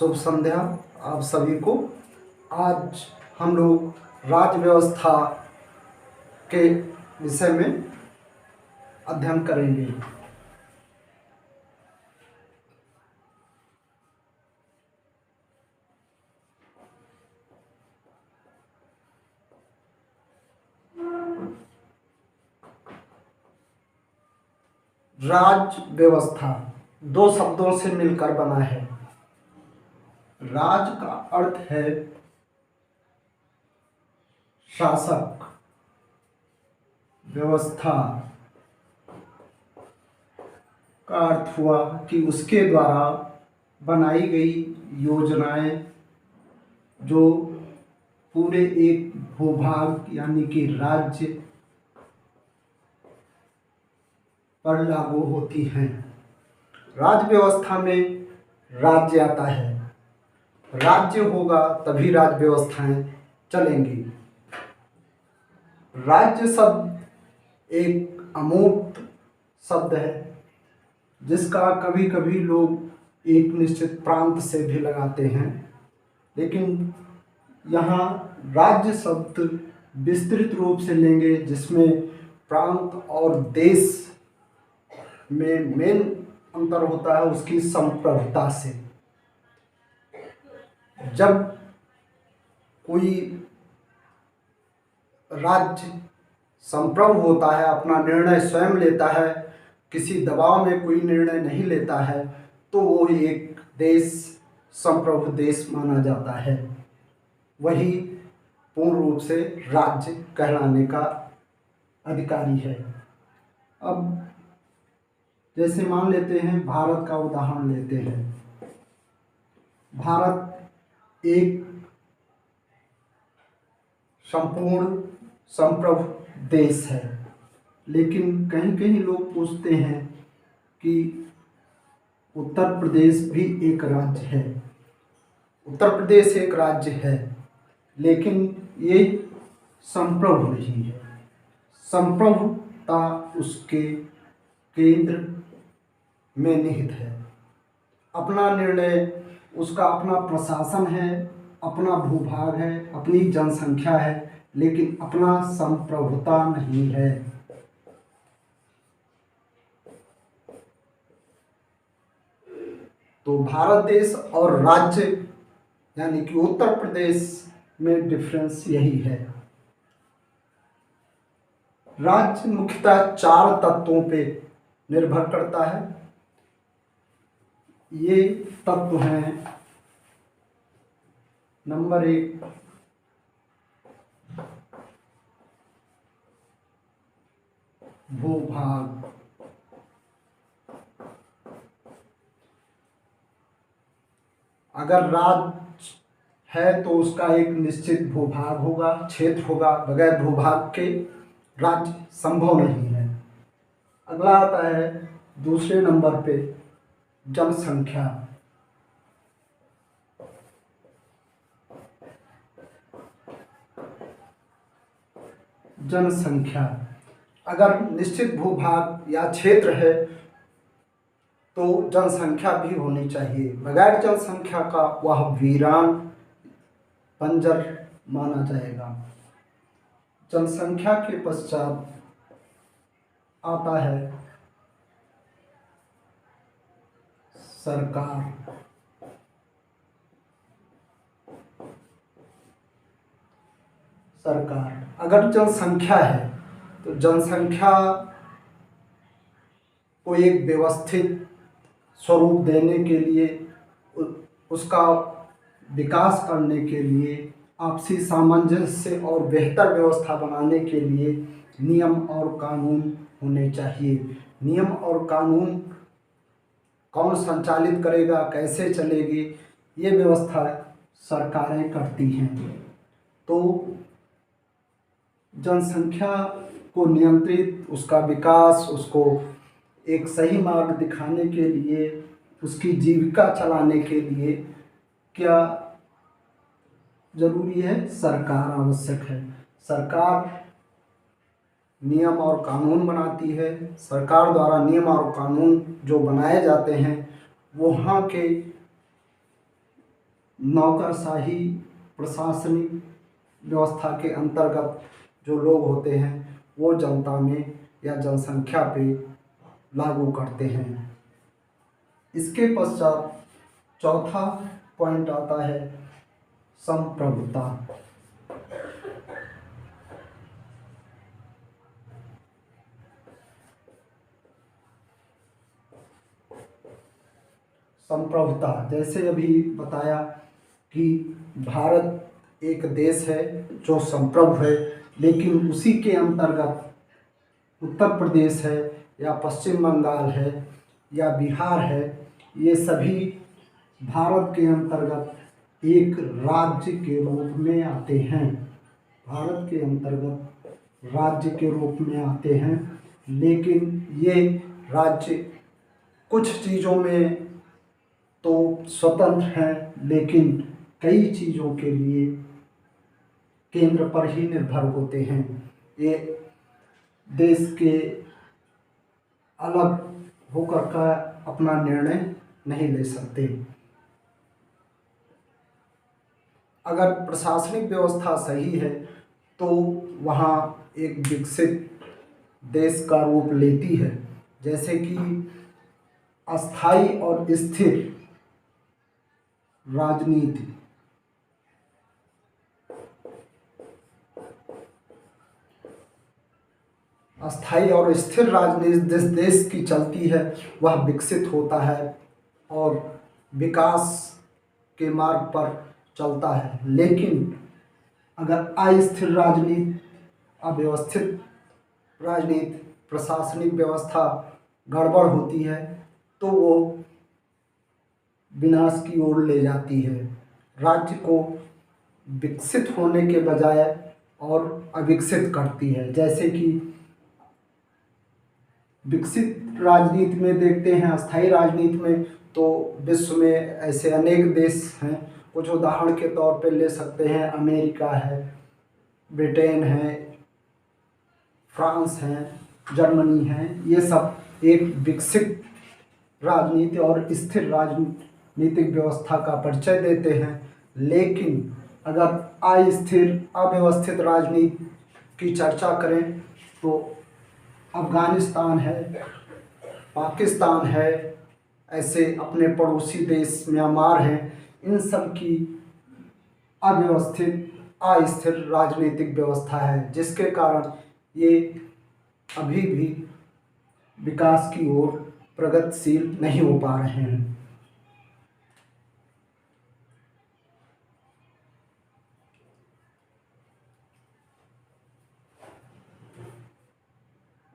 शुभ संध्या आप सभी को। आज हम लोग राज्य व्यवस्था के विषय में अध्ययन करेंगे। राज्य व्यवस्था दो शब्दों से मिलकर बना है। राज का अर्थ है शासक, व्यवस्था का अर्थ हुआ कि उसके द्वारा बनाई गई योजनाएं जो पूरे एक भूभाग यानी कि राज्य पर लागू होती हैं। राज्य व्यवस्था में राज्य आता है, राज्य होगा तभी राज्य व्यवस्थाएं चलेंगी। राज्य शब्द एक अमूर्त शब्द है जिसका कभी कभी लोग एक निश्चित प्रांत से भी लगाते हैं, लेकिन यहाँ राज्य शब्द विस्तृत रूप से लेंगे जिसमें प्रांत और देश में मेन अंतर होता है उसकी संप्रभुता से। जब कोई राज्य संप्रभु होता है, अपना निर्णय स्वयं लेता है, किसी दबाव में कोई निर्णय नहीं लेता है, तो वो एक देश संप्रभु देश माना जाता है। वही पूर्ण रूप से राज्य कहलाने का अधिकारी है। अब जैसे मान लेते हैं, भारत का उदाहरण लेते हैं। भारत एक संपूर्ण संप्रभु देश है, लेकिन कहीं कहीं लोग पूछते हैं कि उत्तर प्रदेश भी एक राज्य है। उत्तर प्रदेश एक राज्य है, लेकिन ये संप्रभु नहीं है। संप्रभुता उसके केंद्र में निहित है। अपना निर्णय, उसका अपना प्रशासन है, अपना भूभाग है, अपनी जनसंख्या है, लेकिन अपना संप्रभुता नहीं है। तो भारत देश और राज्य यानी कि उत्तर प्रदेश में डिफरेंस यही है। राज्य मुख्यतः 4 तत्वों पे निर्भर करता है। ये तत्व हैं, नंबर 1 भूभाग। अगर राज्य है तो उसका एक निश्चित भूभाग होगा, क्षेत्र होगा। बगैर भूभाग के राज्य संभव नहीं है। अगला आता है दूसरे नंबर पे जनसंख्या। जनसंख्या अगर निश्चित भूभाग या क्षेत्र है तो जनसंख्या भी होनी चाहिए। बगैर जनसंख्या का वह वीरान बंजर माना जाएगा। जनसंख्या के पश्चात आता है सरकार। सरकार अगर जनसंख्या है तो जनसंख्या को एक व्यवस्थित स्वरूप देने के लिए, उसका विकास करने के लिए, आपसी सामंजस्य और बेहतर व्यवस्था बनाने के लिए नियम और कानून होने चाहिए। नियम और कानून कौन संचालित करेगा, कैसे चलेगी, ये व्यवस्था सरकारें करती हैं। तो जनसंख्या को नियंत्रित, उसका विकास, उसको एक सही मार्ग दिखाने के लिए, उसकी जीविका चलाने के लिए क्या जरूरी है? सरकार आवश्यक है। सरकार नियम और कानून बनाती है। सरकार द्वारा नियम और कानून जो बनाए जाते हैं वहाँ के नौकरशाही प्रशासनिक व्यवस्था के अंतर्गत जो लोग होते हैं वो जनता में या जनसंख्या पे लागू करते हैं। इसके पश्चात चौथा पॉइंट आता है संप्रभुता। संप्रभुता जैसे अभी बताया कि भारत एक देश है जो संप्रभु है, लेकिन उसी के अंतर्गत उत्तर प्रदेश है या पश्चिम बंगाल है या बिहार है, ये सभी भारत के अंतर्गत एक राज्य के रूप में आते हैं। भारत के अंतर्गत राज्य के रूप में आते हैं, लेकिन ये राज्य कुछ चीज़ों में तो स्वतंत्र हैं, लेकिन कई चीज़ों के लिए केंद्र पर ही निर्भर होते हैं। ये देश के अलग होकर का अपना निर्णय नहीं ले सकते। अगर प्रशासनिक व्यवस्था सही है तो वहाँ एक विकसित देश का रूप लेती है। जैसे कि अस्थाई और स्थिर राजनीति, अस्थाई और स्थिर राजनीति जिस देश की चलती है वह विकसित होता है और विकास के मार्ग पर चलता है। लेकिन अगर अस्थिर राजनीति, अव्यवस्थित राजनीति, प्रशासनिक व्यवस्था गड़बड़ होती है तो वो विनाश की ओर ले जाती है, राज्य को विकसित होने के बजाय और अविकसित करती है। जैसे कि विकसित राजनीति में देखते हैं, अस्थाई राजनीति में तो विश्व में ऐसे अनेक देश हैं। कुछ उदाहरण के तौर पे ले सकते हैं, अमेरिका है, ब्रिटेन है, फ्रांस है, जर्मनी है। ये सब एक विकसित राजनीति और स्थिर राजनीतिक व्यवस्था का परिचय देते हैं। लेकिन अगर अस्थिर अव्यवस्थित राजनीति की चर्चा करें तो अफ़गानिस्तान है, पाकिस्तान है, ऐसे अपने पड़ोसी देश म्यांमार हैं, इन सब की अव्यवस्थित अस्थिर राजनीतिक व्यवस्था है, जिसके कारण ये अभी भी विकास की ओर प्रगतिशील नहीं हो पा रहे हैं।